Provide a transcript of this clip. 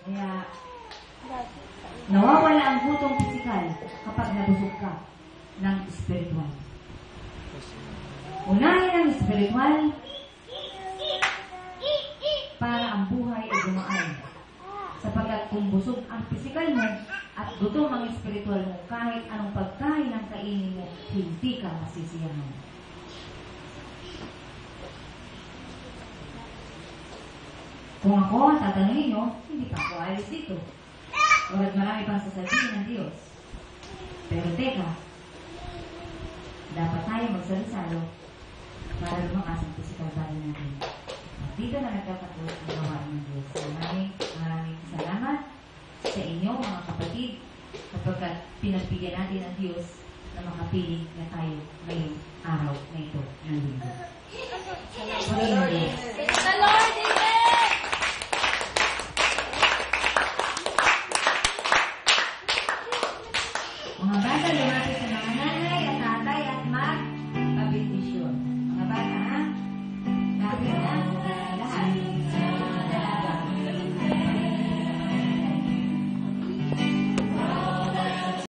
Kaya, nawawala ang gutong pisikal kapag nabusog ka ng spiritual. Unahin ang spiritual para ang buhay ay gumaan. Sapagkat kung busog ang pisikal mo at gutom ang spiritual mo, kahit anong pagkain ang kainin mo, hindi ka masisiyahan. Kung ako ang tatanungin nyo, hindi pa ako alis dito. Ulit marami pang sasabihin ng Diyos. Pero teka, dapat tayo magsalisalo para lumakas ang physical body natin. At dito na nagtatapos ang gawain ng Diyos. Maraming salamat sa inyo mga kapatid kapagkat pinagbigyan natin ang Diyos na makapiling na tayo ngayong araw na ito ng linggo. Salamat. Praise the Lord, amen! Mga bata,